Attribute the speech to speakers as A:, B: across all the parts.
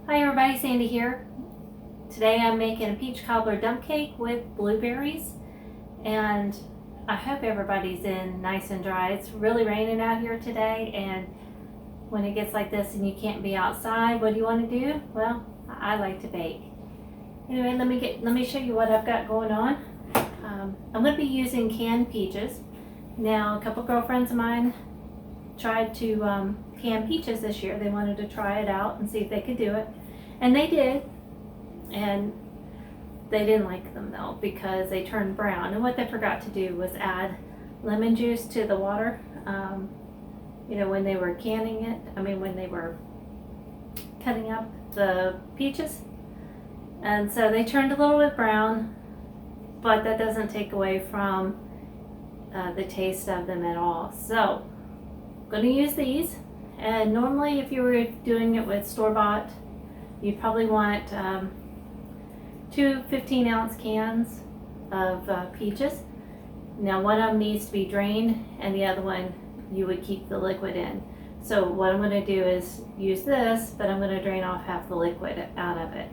A: Hi everybody, Sandy here. Today I'm making a peach cobbler dump cake with blueberries, and I hope everybody's in nice and dry. It's really raining out here today, and when it gets like this and you can't be outside, what do you want to do? Well, I like to bake. Anyway, let me show you what I've got going on. I'm going to be using canned peaches. Now, a couple girlfriends of mine tried to can peaches this year. They wanted to try it out and see if they could do it, and they did, and they didn't like them though because they turned brown, and what they forgot to do was add lemon juice to the water when they were canning it. When they were cutting up the peaches, and so they turned a little bit brown, but that doesn't take away from the taste of them at all. So I'm going to use these, and normally if you were doing it with store-bought, you'd probably want two 15-ounce cans of peaches. Now one of them needs to be drained and the other one you would keep the liquid in. So what I'm going to do is use this, but I'm going to drain off half the liquid out of it.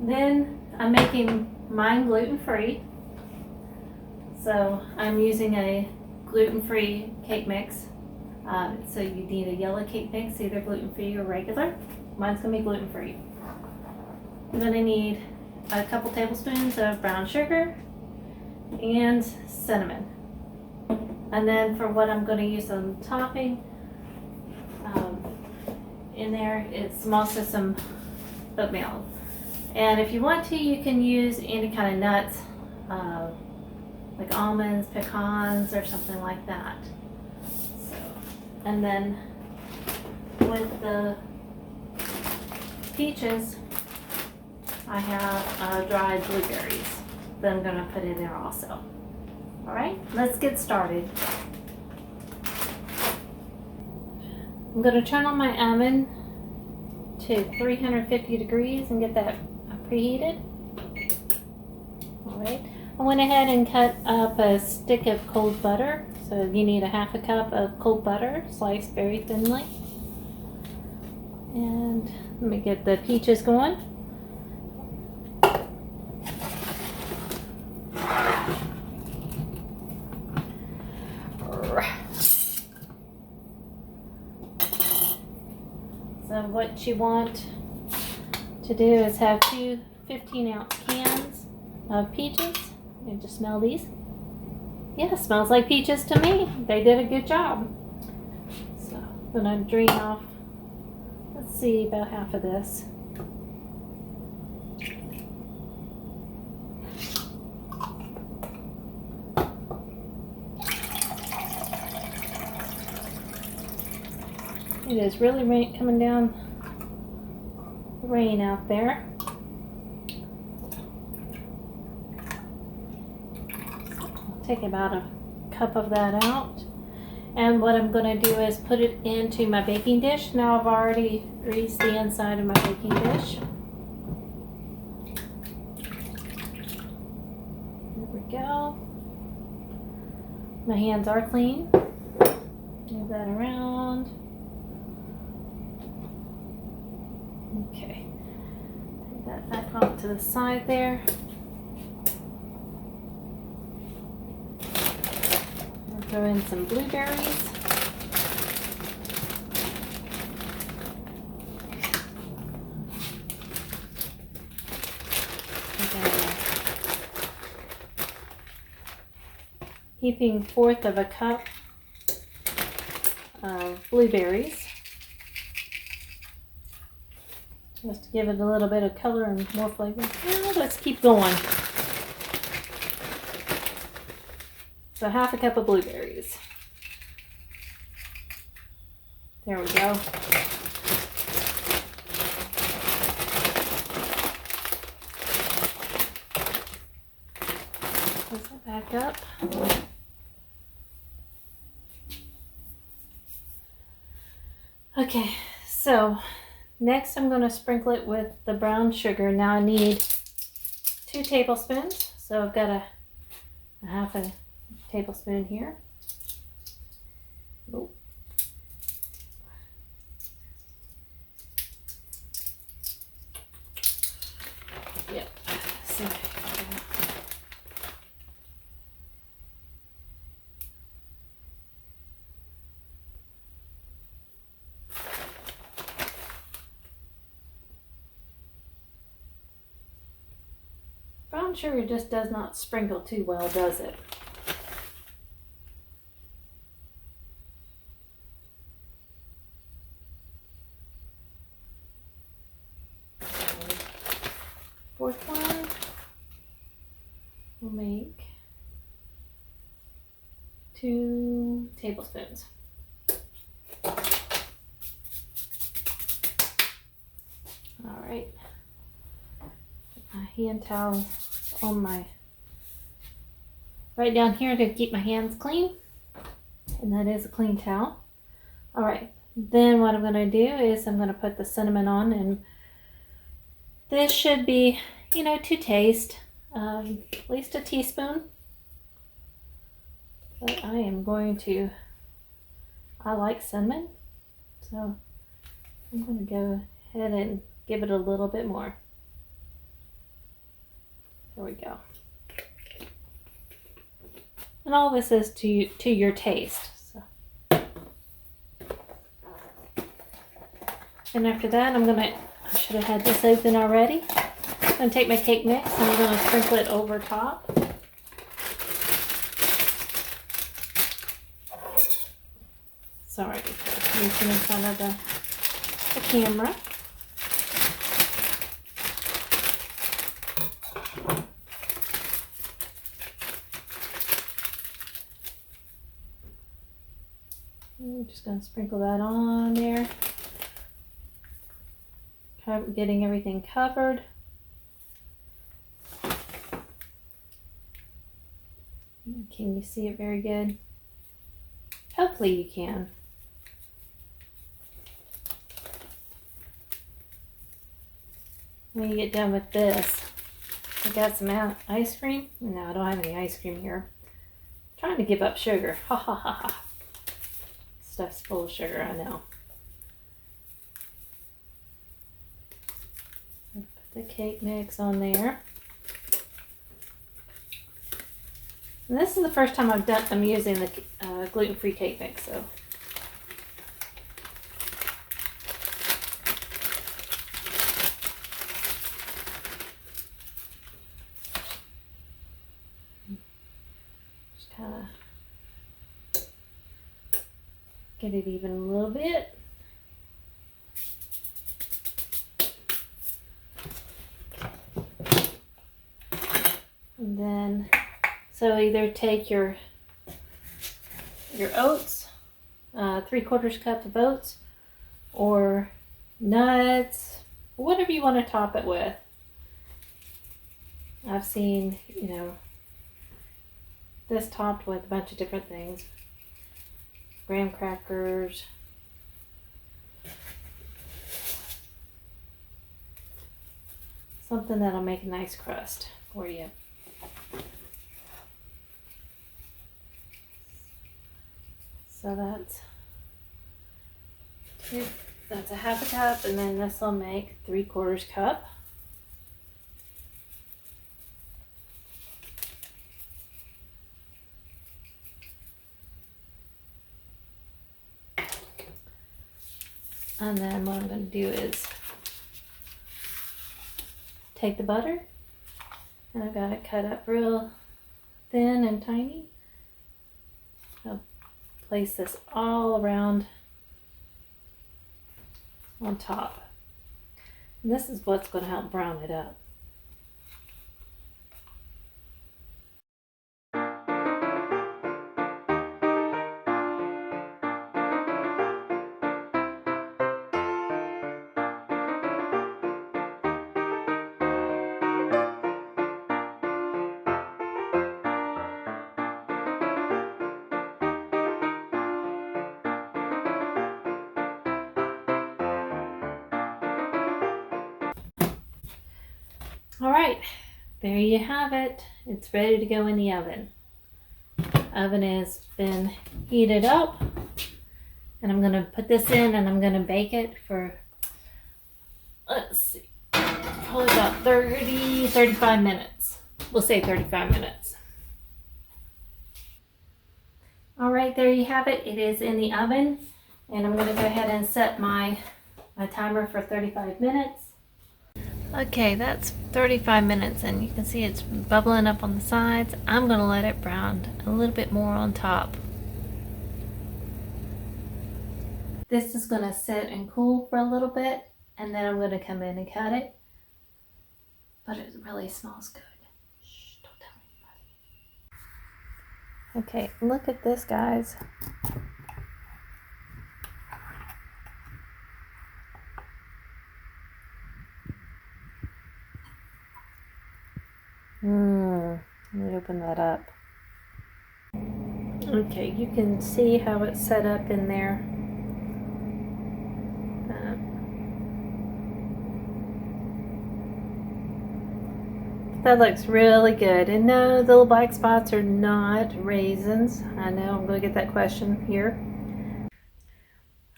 A: Then I'm making mine gluten-free. So I'm using a gluten-free cake mix. So you need a yellow cake mix, either gluten-free or regular. Mine's going to be gluten-free. I'm going to need a couple tablespoons of brown sugar and cinnamon. And then for what I'm going to use on topping, in there it's also some oatmeal. And if you want to, you can use any kind of nuts, like almonds, pecans, or something like that. So, and then with the peaches, I have dried blueberries that I'm going to put in there also. All right, let's get started. I'm going to turn on my oven to 350 degrees and get that preheated. All right, I went ahead and cut up a stick of cold butter. So you need a half a cup of cold butter, sliced very thinly. And let me get the peaches going. So what you want to do is have two 15-ounce cans of peaches. You just smell these. Yeah, it smells like peaches to me. They did a good job. So I'm going to drain off, let's see, about half of this. It is really coming down the rain out there. Take about a cup of that out, and what I'm going to do is put it into my baking dish. Now I've already greased the inside of my baking dish. There we go. My hands are clean. Move that around. Okay, take that back off to the side there. Throw in some blueberries. Heaping fourth of a cup of blueberries, just to give it a little bit of color and more flavor. Now let's keep going. So half a cup of blueberries. There we go. Close that back up. Okay, so next I'm going to sprinkle it with the brown sugar. Now I need 2 tablespoons. So I've got a half a tablespoon here. Oh. sugar just does not sprinkle too well, does it? Fourth one, we'll make 2 tablespoons. All right, put my hand towel on my, right down here to keep my hands clean, and that is a clean towel. All right, then what I'm going to do is I'm going to put the cinnamon on, and this should be, you know, to taste, at least a teaspoon. But I am going to, I like cinnamon, so I'm going to go ahead and give it a little bit more. There we go. And all this is to your taste. So. And after that, I should have had this open already. I'm going to take my cake mix and I'm going to sprinkle it over top. Sorry for reaching in front of the camera. I'm just going to sprinkle that on there. Getting everything covered. Can you see it very good? Hopefully you can. When you get done with this, I got some ice cream. No, I don't have any ice cream here. I'm trying to give up sugar. Ha ha ha ha. Stuff's full of sugar, I know. Put the cake mix on there. And this is the first time I'm using the gluten-free cake mix, so. Just kind of get it even a little bit. And then, so either take your oats, 3/4 cup of oats, or nuts, whatever you want to top it with. I've seen, you know, this topped with a bunch of different things. Graham crackers. Something that'll make a nice crust for you. So that's a 1/2 cup, and then this will make 3/4 cup. And then what I'm going to do is take the butter, and I've got it cut up real thin and tiny. I'll place this all around on top. And this is what's going to help brown it up. All right, there you have it. It's ready to go in the oven. Oven has been heated up, and I'm gonna put this in and I'm gonna bake it for, let's see, probably about 35 minutes. We'll say 35 minutes. All right, there you have it. It is in the oven, and I'm gonna go ahead and set my timer for 35 minutes. Okay, that's 35 minutes and you can see it's bubbling up on the sides. I'm going to let it brown a little bit more on top. This is going to sit and cool for a little bit and then I'm going to come in and cut it. But it really smells good. Shh, don't tell anybody. Okay, look at this, guys. Let me open that up. Okay, you can see how it's set up in there. That looks really good. And no, the little black spots are not raisins. I know I'm going to get that question here.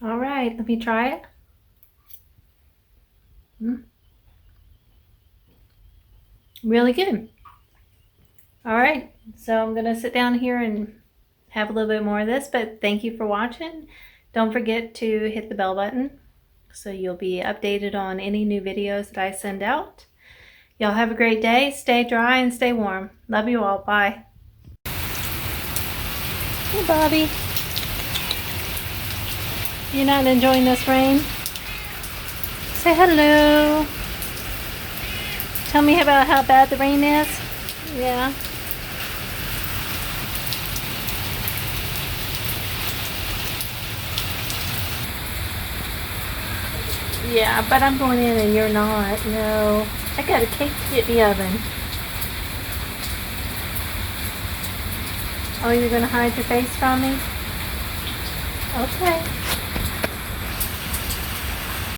A: All right, let me try it. Really good. All right, so I'm going to sit down here and have a little bit more of this, but thank you for watching. Don't forget to hit the bell button so you'll be updated on any new videos that I send out. Y'all have a great day. Stay dry and stay warm. Love you all. Bye. Hey, Bobby. You're not enjoying this rain? Say hello. Tell me about how bad the rain is. Yeah. Yeah, but I'm going in and you're not. No. I got a cake to get in the oven. Oh, you're going to hide your face from me? Okay.